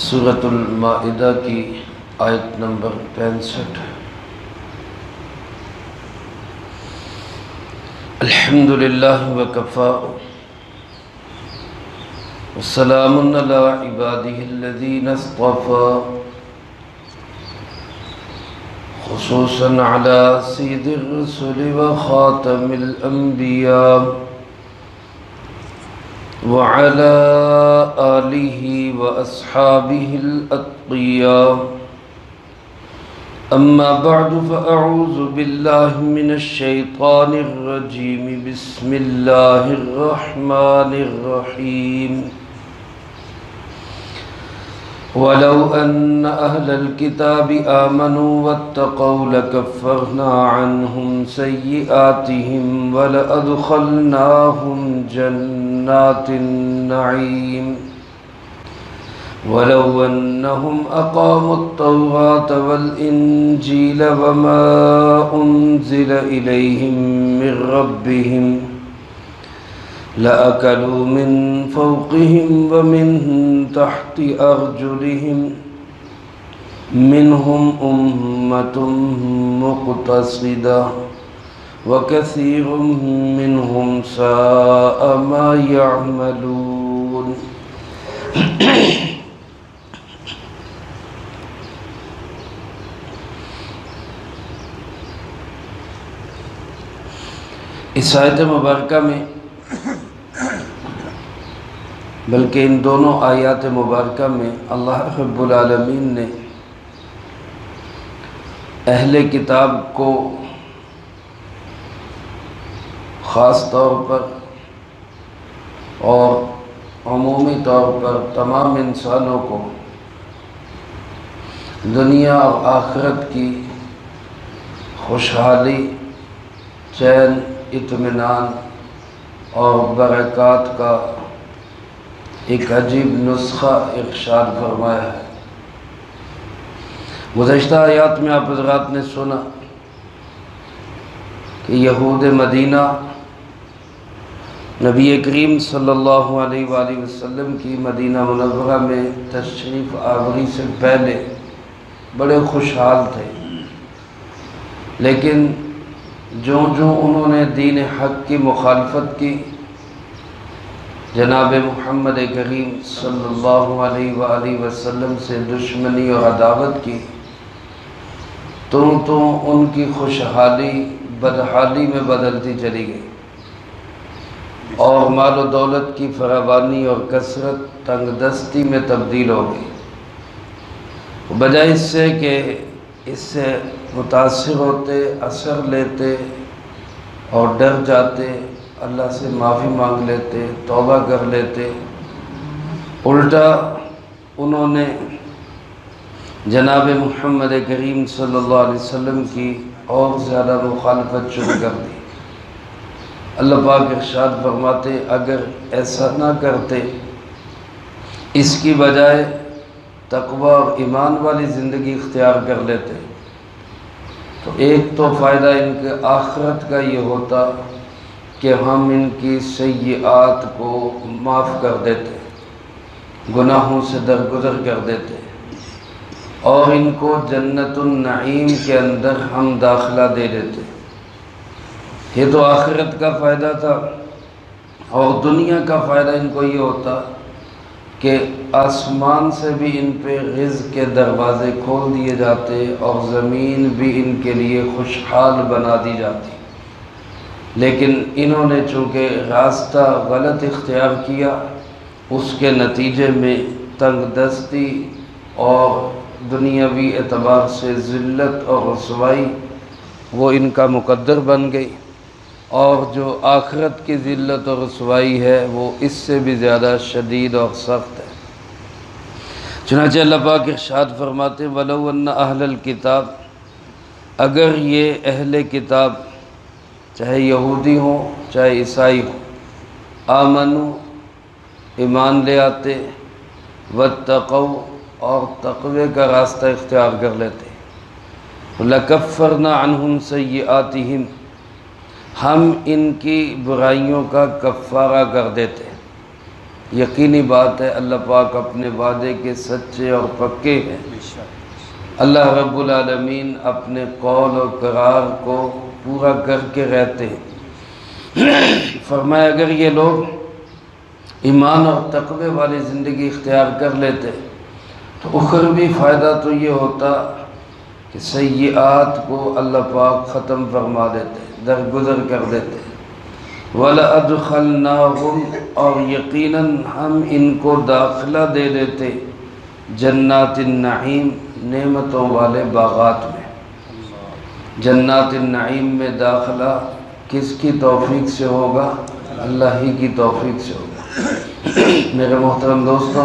سورۃ المائدہ کی آیت نمبر 65۔ الحمدللہ وکفی والسلام علی عبادہ الذین اصطفی، خصوصا علی سید الرسل وخاتم الانبیاء وعلى آلہ واصحابہ الاتقیاء، اما بعد فاعوذ باللہ من الشیطان الرجیم، بسم اللہ الرحمن الرحیم۔ وَلَوْ أَنَّ أَهْلَ الْكِتَابِ آمَنُوا وَاتَّقَوْا لَكَفَّرْنَا عَنْهُمْ سَيِّئَاتِهِمْ وَلَأَدْخَلْنَاهُمْ جَنَّاتِ النَّعِيمِ۔ وَلَوْ أَنَّهُمْ أَقَامُوا التَّوْرَاةَ وَالْإِنْجِيلَ وَمَا أُنْزِلَ إِلَيْهِمْ مِنْ رَبِّهِمْ لَأَكَلُوا مِنْ فَوْقِهِمْ وَمِنْ تَحْتِ أَرْجُلِهِمْ، مِنْهُمْ أُمَّةٌ مُقْتَصِدَةٌ وَكَثِيرٌ مِّنْهُمْ سَاءَ مَا يَعْمَلُونَ۔ اس آیت مبارکہ میں، بلکہ ان دونوں آیات مبارکہ میں اللہ رب العالمین نے اہل کتاب کو خاص طور پر اور عمومی طور پر تمام انسانوں کو دنیا اور آخرت کی خوشحالی، چین، اطمینان اور برکات کا ایک عجیب نسخہ ارشاد فرمایا ہے۔ گزشتہ آیات میں آپ حضرات نے سنا کہ یہود مدینہ نبی کریم صلی اللہ علیہ وآلہ وسلم کی مدینہ منورہ میں تشریف آوری سے پہلے بڑے خوشحال تھے، لیکن جو انہوں نے دین حق کی مخالفت کی، جناب محمد کریم صلی اللہ علیہ وآلہ وسلم سے دشمنی اور عداوت کی، تو ان کی خوشحالی بدحالی میں بدلتی چلی گئی اور مال و دولت کی فراوانی اور کثرت تنگ دستی میں تبدیل ہو گئی۔ بجائے اس سے کہ اس سے متاثر ہوتے، اثر لیتے اور ڈر جاتے، اللہ سے معافی مانگ لیتے، توبہ کر لیتے، الٹا انہوں نے جناب محمد کریم صلی اللہ علیہ وسلم کی اور زیادہ مخالفت شروع کر دی۔ اللہ پاک ارشاد فرماتے، اگر ایسا نہ کرتے، اس کی بجائے تقوی اور ایمان والی زندگی اختیار کر لیتے، تو ایک تو فائدہ ان کے آخرت کا یہ ہوتا کہ ہم ان کی سیئات کو معاف کر دیتے، گناہوں سے درگزر کر دیتے، اور ان کو جنت النعیم کے اندر ہم داخلہ دے دیتے۔ یہ تو آخرت کا فائدہ تھا، اور دنیا کا فائدہ ان کو یہ ہوتا کہ آسمان سے بھی ان پہ رزق کے دروازے کھول دیے جاتے اور زمین بھی ان کے لیے خوشحال بنا دی جاتی۔ لیکن انہوں نے چونکہ راستہ غلط اختیار کیا، اس کے نتیجے میں تنگ دستی اور دنیاوی اعتبار سے ذلت اور رسوائی وہ ان کا مقدر بن گئی، اور جو آخرت کی ذلت اور رسوائی ہے وہ اس سے بھی زیادہ شدید اور سخت ہے۔ چنانچہ اللہ پاک ارشاد فرماتے، وَلَوْ أَنَّ أَهْلَ الْكِتَابِ، اگر یہ اہل کتاب چاہے یہودی ہوں چاہے عیسائی ہوں، آمنوا، ایمان لے آتے، واتقوا، اور تقوی کا راستہ اختیار کر لیتے، لَكَفَّرْنَا عَنْهُمْ سَيِّئَاتِهِمْ، ہم ان کی برائیوں کا کفارہ کر دیتے، یقینی بات ہے اللہ پاک اپنے وعدے کے سچے اور پکے ہیں۔ اللہ رب العالمین اپنے قول و قرار کو پورا کر کے رہتے ہیں۔ فرمایا اگر یہ لوگ ایمان اور تقوی والی زندگی اختیار کر لیتے تو اخروی فائدہ تو یہ ہوتا کہ سیئات کو اللہ پاک ختم فرما دیتے، درگزر کر دیتے۔ وَلَأَدْخَلْنَاهُمْ اور یقیناً ہم ان کو داخلہ دے دیتے جنات النعیم نعمتوں والے باغات میں۔ جنات النعیم میں داخلہ کس کی توفیق سے ہوگا؟ اللہ ہی کی توفیق سے ہوگا۔ میرے محترم دوستو،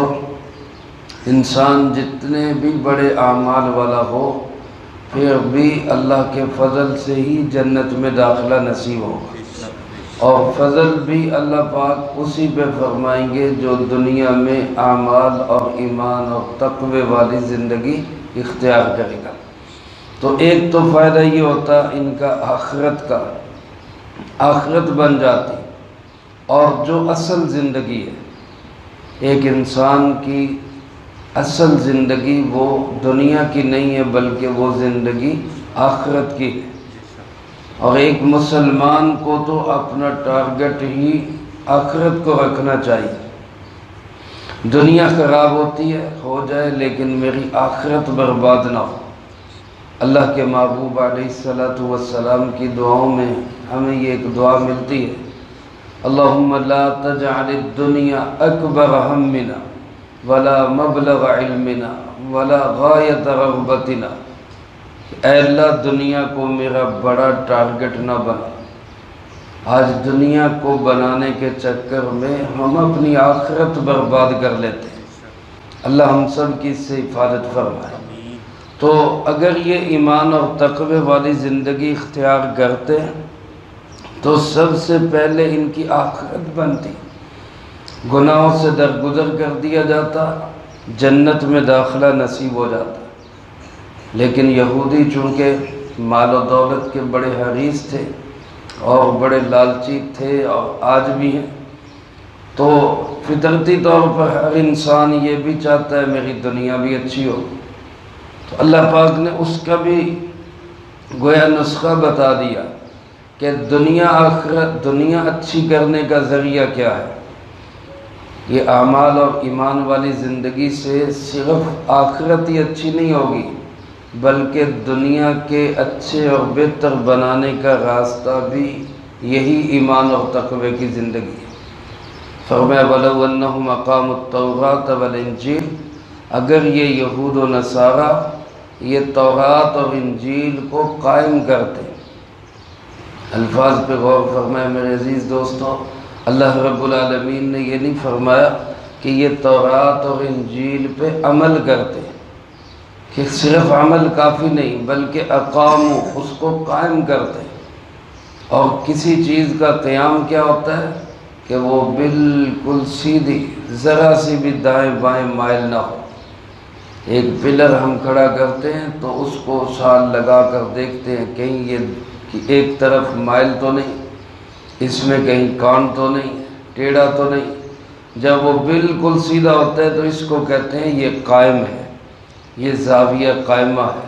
انسان جتنے بھی بڑے اعمال والا ہو پھر بھی اللہ کے فضل سے ہی جنت میں داخلہ نصیب ہوگا، اور فضل بھی اللہ پاک اسی پہ فرمائیں گے جو دنیا میں اعمال اور ایمان اور تقوی والی زندگی اختیار کرے گا۔ تو ایک تو فائدہ یہ ہوتا ان کا آخرت بن جاتی، اور جو اصل زندگی ہے ایک انسان کی اصل زندگی وہ دنیا کی نہیں ہے بلکہ وہ زندگی آخرت کی ہے۔ اور ایک مسلمان کو تو اپنا ٹارگٹ ہی آخرت کو رکھنا چاہیے۔ دنیا خراب ہوتی ہے ہو جائے لیکن میری آخرت برباد نہ ہو۔ اللہ کے محبوب علیہ السلام کی دعاؤں میں ہمیں یہ ایک دعا ملتی ہے، اللہم لا تجعل الدنیا اکبر ہمنا ولا مبلغ علمنا ولا غایت رغبتنا۔ اے اللہ دنیا کو میرا بڑا ٹارگٹ نہ بنا۔ آج دنیا کو بنانے کے چکر میں ہم اپنی آخرت برباد کر لیتے ہیں، اللہ ہم سب کی اس سے حفاظت فرمائے۔ تو اگر یہ ایمان اور تقوی والی زندگی اختیار کرتے تو سب سے پہلے ان کی آخرت بنتی، گناہوں سے درگزر کر دیا جاتا، جنت میں داخلہ نصیب ہو جاتا۔ لیکن یہودی چونکہ مال و دولت کے بڑے حریص تھے اور بڑے لالچی تھے اور آج بھی ہیں، تو فطرتی طور پر ہر انسان یہ بھی چاہتا ہے میری دنیا بھی اچھی ہو۔ تو اللہ پاک نے اس کا بھی گویا نسخہ بتا دیا کہ دنیا اچھی کرنے کا ذریعہ کیا ہے۔ یہ اعمال اور ایمان والی زندگی سے صرف آخرت ہی اچھی نہیں ہوگی بلکہ دنیا کے اچھے اور بہتر بنانے کا راستہ بھی یہی ایمان اور تقوی کی زندگی ہے۔ فرمایا وَلَوْ أَنَّهُمْ أَقَامُوا التَّوْرَاةَ وَالْإِنْجِيلَ، اگر یہ یہود و نصارہ یہ تورات اور انجیل کو قائم کرتے۔ الفاظ پہ غور فرمائے میرے عزیز دوستو، اللہ رب العالمین نے یہ نہیں فرمایا کہ یہ تورات اور انجیل پہ عمل کرتے، کہ صرف عمل کافی نہیں بلکہ اقامو اس کو قائم کرتے۔ اور کسی چیز کا قیام کیا ہوتا ہے کہ وہ بالکل سیدھی، ذرا سی بھی دائیں بائیں مائل نہ ہو۔ ایک پلر ہم کھڑا کرتے ہیں تو اس کو سال لگا کر دیکھتے ہیں کہیں یہ ایک طرف مائل تو نہیں، اس میں کہیں کان تو نہیں، ٹیڑھا تو نہیں۔ جب وہ بالکل سیدھا ہوتا ہے تو اس کو کہتے ہیں یہ قائم ہے، یہ زاویہ قائمہ ہے۔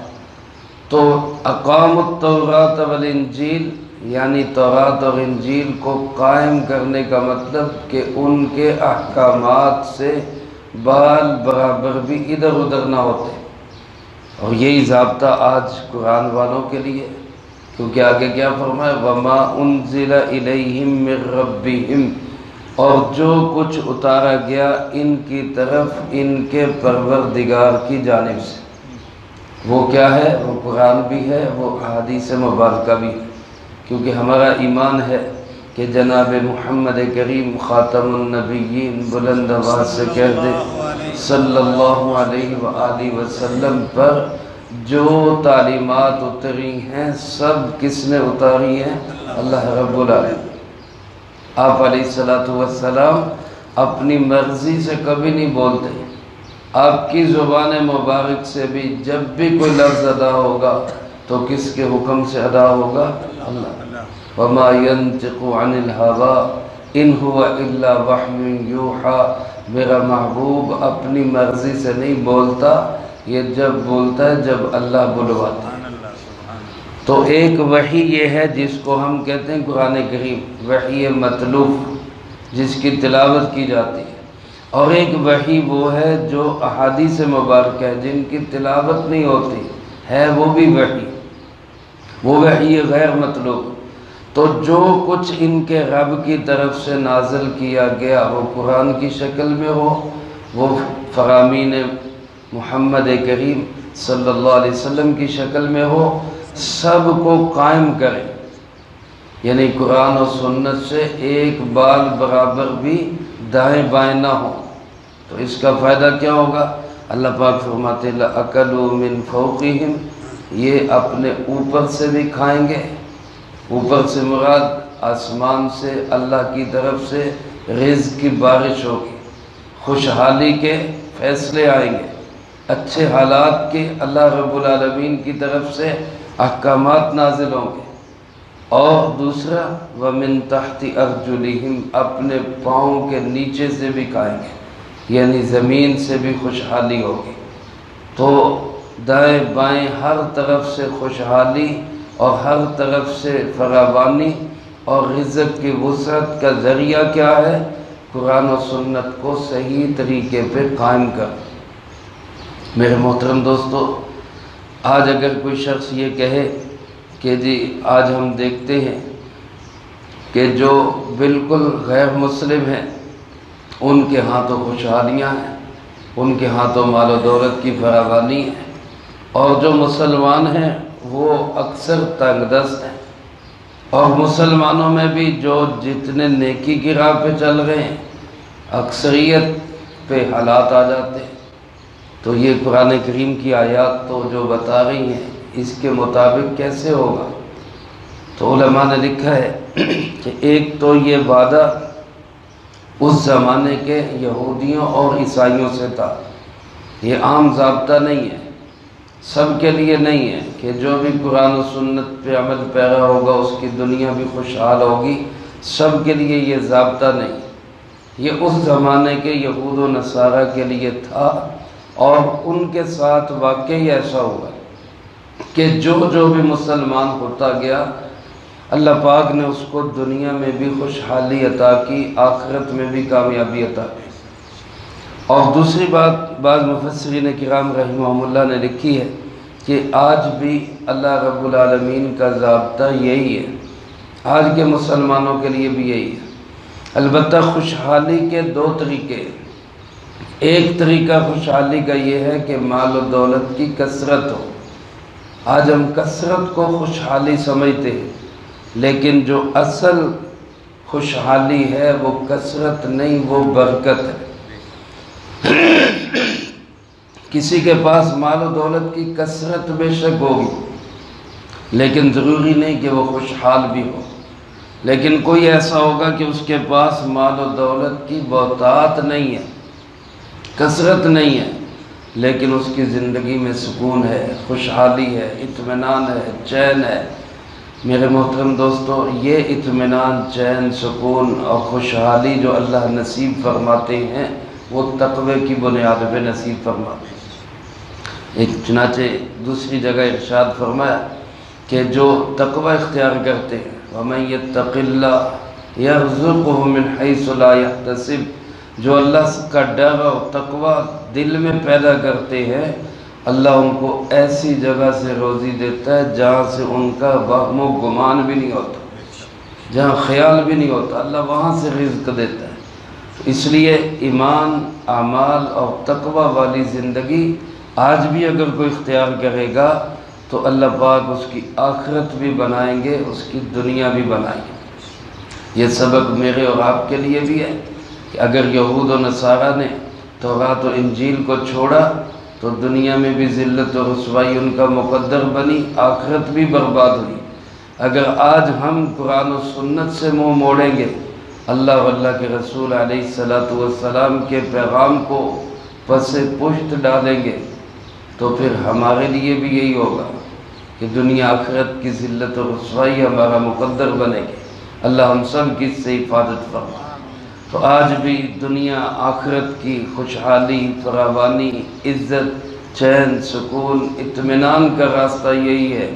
تو اقام التوراۃ والانجیل یعنی تورات اور انجیل کو قائم کرنے کا مطلب کہ ان کے احکامات سے بال برابر بھی ادھر ادھر نہ ہوتے۔ اور یہی ضابطہ آج قرآن والوں کے لیے، کیونکہ آگے کیا فرمایا وَمَا أُنزِلَ إِلَيْهِم مِّن رَّبِّهِمْ، اور جو کچھ اتارا گیا ان کی طرف ان کے پروردگار کی جانب سے۔ وہ کیا ہے؟ وہ قرآن بھی ہے، وہ احادیث مبارکہ بھی ہے، کیونکہ ہمارا ایمان ہے کہ جناب محمد کریم خاتم النبیین بلند آواز سے کہہ دے صلی اللہ علیہ وآلہ وسلم پر جو تعلیمات اتری ہیں سب کس نے اتاری ہیں؟ اللہ رب العالمین۔ آپ علیہ السلام اپنی مرضی سے کبھی نہیں بولتے، آپ کی زبان مبارک سے بھی جب بھی کوئی لفظ ادا ہوگا تو کس کے حکم سے ادا ہوگا؟ اللہ۔ وَمَا يَنْتِقُ عَنِ الْهَوَىٰ ان هو الا وحی یوحی، میرا محبوب اپنی مرضی سے نہیں بولتا، یہ جب بولتا ہے جب اللہ بلواتا ہے۔ تو ایک وحی یہ ہے جس کو ہم کہتے ہیں قرآن کریم، وحی متلوف جس کی تلاوت کی جاتی ہے، اور ایک وحی وہ ہے جو احادیث مبارکہ ہے جن کی تلاوت نہیں ہوتی ہے، وہ بھی وحی، وہ وحی غیر مطلوب۔ تو جو کچھ ان کے رب کی طرف سے نازل کیا گیا وہ قرآن کی شکل میں ہو، وہ فرامین محمد کریم صلی اللہ علیہ وسلم کی شکل میں ہو، سب کو قائم کرے، یعنی قرآن و سنت سے ایک بال برابر بھی دائیں بائیں نہ ہو۔ تو اس کا فائدہ کیا ہوگا؟ اللہ پاک فرماتے ہیں لَأَكَلُوا مِن فَوْقِهِمْ، یہ اپنے اوپر سے بھی کھائیں گے۔ اوپر سے مراد آسمان سے اللہ کی طرف سے رزق کی بارش ہوگی، خوشحالی کے فیصلے آئیں گے، اچھے حالات کے اللہ رب العالمین کی طرف سے احکامات نازل ہوں گے۔ اور دوسرا وَمِن تَحْتِ أَرْجُلِهِمْ، اپنے پاؤں کے نیچے سے بھی کھائیں گے، یعنی زمین سے بھی خوشحالی ہوگی۔ تو دائیں بائیں ہر طرف سے خوشحالی اور ہر طرف سے فراوانی اور رزق کی وسعت کا ذریعہ کیا ہے؟ قرآن و سنت کو صحیح طریقے پہ قائم کر۔ میرے محترم دوستو، آج اگر کوئی شخص یہ کہے کہ جی آج ہم دیکھتے ہیں کہ جو بالکل غیر مسلم ہیں ان کے ہاں تو خوشحالیاں ہیں، ان کے ہاں تو مال و دولت کی فراوانی ہے، اور جو مسلمان ہیں وہ اکثر تنگ دست ہیں، اور مسلمانوں میں بھی جو جتنے نیکی کی راہ پہ چل رہے ہیں اکثریت پہ حالات آ جاتے ہیں۔ تو یہ قرآن کریم کی آیات تو جو بتا رہی ہیں اس کے مطابق کیسے ہوگا؟ تو علماء نے لکھا ہے کہ ایک تو یہ وعدہ اس زمانے کے یہودیوں اور عیسائیوں سے تھا، یہ عام ضابطہ نہیں ہے، سب کے لیے نہیں ہے کہ جو بھی قرآن و سنت پہ عمل پیرا ہوگا اس کی دنیا بھی خوشحال ہوگی، سب کے لیے یہ ضابطہ نہیں، یہ اس زمانے کے یہود و نصارہ کے لیے تھا، اور ان کے ساتھ واقعی ایسا ہوا کہ جو بھی مسلمان ہوتا گیا اللہ پاک نے اس کو دنیا میں بھی خوشحالی عطا کی، آخرت میں بھی کامیابی عطا کی۔ اور دوسری بات بعض مفسرین کرام رحمہم اللہ نے لکھی ہے کہ آج بھی اللہ رب العالمین کا ضابطہ یہی ہے، آج کے مسلمانوں کے لیے بھی یہی ہے۔ البتہ خوشحالی کے دو طریقے ہیں۔ ایک طریقہ خوشحالی کا یہ ہے کہ مال و دولت کی کثرت ہو، آج ہم کثرت کو خوشحالی سمجھتے ہیں، لیکن جو اصل خوشحالی ہے وہ کثرت نہیں، وہ برکت ہے۔ کسی کے پاس مال و دولت کی کثرت بے شک ہوگی، لیکن ضروری نہیں کہ وہ خوشحال بھی ہو۔ لیکن کوئی ایسا ہوگا کہ اس کے پاس مال و دولت کی بہتات نہیں ہے، کثرت نہیں ہے، لیکن اس کی زندگی میں سکون ہے، خوشحالی ہے، اطمینان ہے، چین ہے۔ میرے محترم دوستو، یہ اطمینان، چین، سکون اور خوشحالی جو اللہ نصیب فرماتے ہیں وہ تقوی کی بنیاد پہ نصیب فرماتے ہیں۔ ایک چنانچہ دوسری جگہ ارشاد فرمایا کہ جو تقوی اختیار کرتے ہیں وَمَن يَتَّقِ اللَّهَ يَرْزُقْهُ مِنْ حَيْثُ لَا يَحْتَسِبُ، جو اللہ کا ڈر اور تقوی دل میں پیدا کرتے ہیں اللہ ان کو ایسی جگہ سے روزی دیتا ہے جہاں سے ان کا وہم و گمان بھی نہیں ہوتا، جہاں خیال بھی نہیں ہوتا، اللہ وہاں سے رزق دیتا ہے۔ اس لیے ایمان، اعمال اور تقوی والی زندگی آج بھی اگر کوئی اختیار کرے گا تو اللہ پاک اس کی آخرت بھی بنائیں گے، اس کی دنیا بھی بنائیں گے۔ یہ سبق میرے اور آپ کے لیے بھی ہے کہ اگر یہود و نصارہ نے تورات و انجیل کو چھوڑا تو دنیا میں بھی ذلت و رسوائی ان کا مقدر بنی، آخرت بھی برباد ہوئی۔ اگر آج ہم قرآن و سنت سے منہ موڑیں گے، اللہ و اللہ کے رسول علیہ السلام کے پیغام کو پس پشت ڈالیں گے تو پھر ہمارے لیے بھی یہی ہوگا کہ دنیا آخرت کی ذلت و رسوائی ہمارا مقدر بنے گی۔ اللہ ہم سب کی اس سے حفاظت فرما۔ تو آج بھی دنیا آخرت کی خوشحالی، فراوانی، عزت، چین، سکون، اطمینان کا راستہ یہی ہے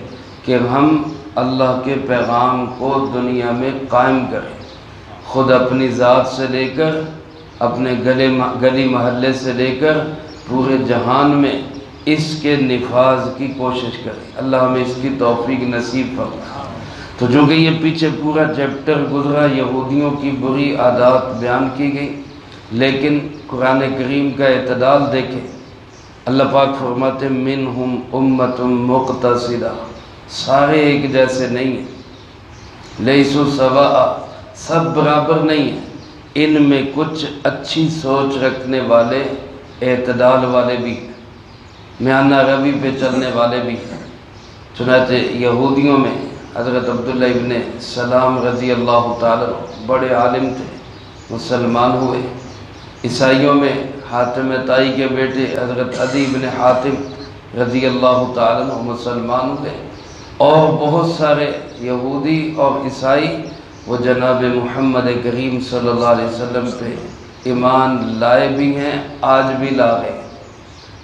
کہ ہم اللہ کے پیغام کو دنیا میں قائم کریں، خود اپنی ذات سے لے کر اپنے گلی محلے سے لے کر پورے جہان میں اس کے نفاذ کی کوشش کریں۔ اللہ ہمیں اس کی توفیق نصیب فرمائے۔ تو جو کہ یہ پیچھے پورا چیپٹر گزرا یہودیوں کی بری عادات بیان کی گئی، لیکن قرآن کریم کا اعتدال دیکھیں۔ اللہ پاک فرماتے منہم امت مقتصدہ، سارے ایک جیسے نہیں ہیں، لیسوا سواء، سب برابر نہیں ہیں، ان میں کچھ اچھی سوچ رکھنے والے، اعتدال والے بھی ہیں، میانہ روی پہ چلنے والے بھی ہیں۔ چنانچہ یہودیوں میں حضرت عبداللہ ابن سلام رضی اللہ تعالیٰ بڑے عالم تھے، مسلمان ہوئے۔ عیسائیوں میں حاتم طائی کے بیٹے حضرت عدی بن حاتم رضی اللہ تعالیٰ مسلمان ہوئے، اور بہت سارے یہودی اور عیسائی وہ جناب محمد کریم صلی اللہ علیہ وسلم پہ ایمان لائے بھی ہیں، آج بھی لا رہے ہیں۔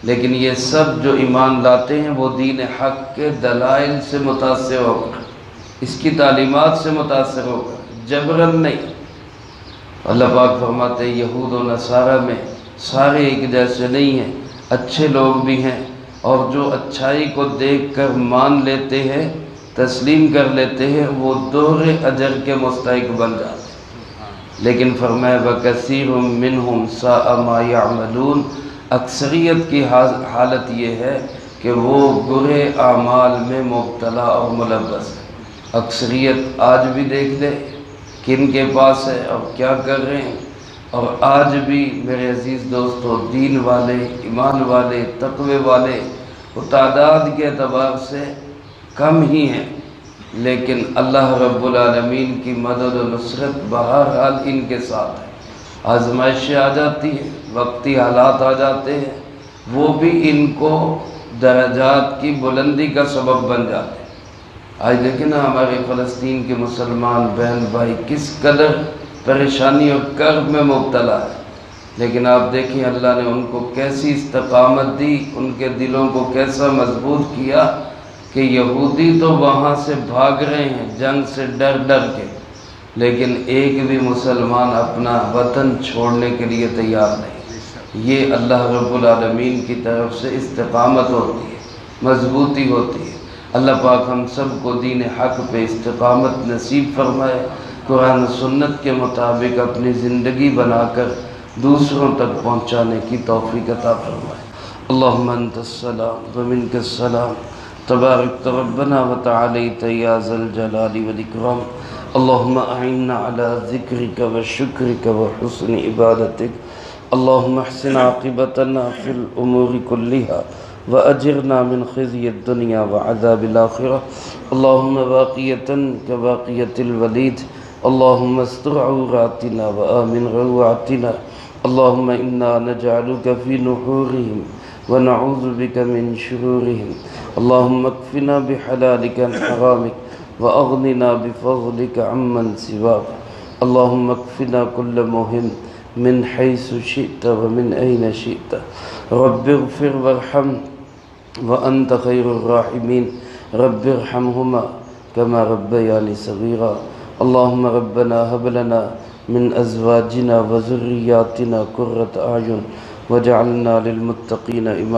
لیکن یہ سب جو ایمان لاتے ہیں وہ دین حق کے دلائل سے متاثر ہو کر، اس کی تعلیمات سے متاثر ہو کر، جبراً نہیں۔ اللہ پاک فرماتے ہیں یہود و نصارہ میں سارے ایک جیسے نہیں ہیں، اچھے لوگ بھی ہیں، اور جو اچھائی کو دیکھ کر مان لیتے ہیں، تسلیم کر لیتے ہیں، وہ دوہرے اجر کے مستحق بن جاتے ہیں۔ لیکن فرمایا وَكَثِيرٌ مِّنْهُمْ سَاءَ مَا يَعْمَلُونَ، اکثریت کی حالت یہ ہے کہ وہ برے اعمال میں مبتلا اور ملوث ہے۔ اکثریت آج بھی دیکھ لے کن کے پاس ہے اور کیا کر رہے ہیں، اور آج بھی میرے عزیز دوستو دین والے، ایمان والے، تقوی والے وہ تعداد کے اعتبار سے کم ہی ہیں، لیکن اللہ رب العالمین کی مدد و نصرت بہرحال ان کے ساتھ ہے۔ آزمائشیں آ جاتی ہیں، وقتی حالات آ جاتے ہیں، وہ بھی ان کو درجات کی بلندی کا سبب بن جاتے ہیں۔ آج دیکھیں نا ہمارے فلسطین کے مسلمان بہن بھائی کس قدر پریشانی اور کرب میں مبتلا ہے، لیکن آپ دیکھیں اللہ نے ان کو کیسی استقامت دی، ان کے دلوں کو کیسا مضبوط کیا کہ یہودی تو وہاں سے بھاگ رہے ہیں جنگ سے ڈر ڈر کے، لیکن ایک بھی مسلمان اپنا وطن چھوڑنے کے لیے تیار نہیں۔ یہ اللہ رب العالمین کی طرف سے استقامت ہوتی ہے، مضبوطی ہوتی ہے۔ اللہ پاک ہم سب کو دین حق پہ استقامت نصیب فرمائے، قرآن و سنت کے مطابق اپنی زندگی بنا کر دوسروں تک پہنچانے کی توفیق عطا فرمائے۔ اللہم انت السلام ومنک السلام، تبارک ربنا وتعالیت یا ذا الجلال والاکرام۔ اللہم اعنا علی ذکرک وشکرک وحسن عبادتک۔ اللہم احسن عاقبتنا فی الامور کلہا وأجرنا من خزي الدنيا وعذاب الآخرة۔ اللهم باقية كباقية الوليد، اللهم استر عوراتنا وآمن روعاتنا، اللهم إنا نجعلك في نحورهم ونعوذ بك من شرورهم، اللهم اكفنا بحلالك عن حرامك وأغننا بفضلك عمن سواك، اللهم اكفنا كل مهم من حيث شئت ومن أين شئت، رب اغفر وارحم وأنت خير الراحمين، رب ارحمهما كما ربياني صغيرا، اللهم ربنا هب لنا من أزواجنا وذرياتنا قرة أعين واجعلنا للمتقين إماما۔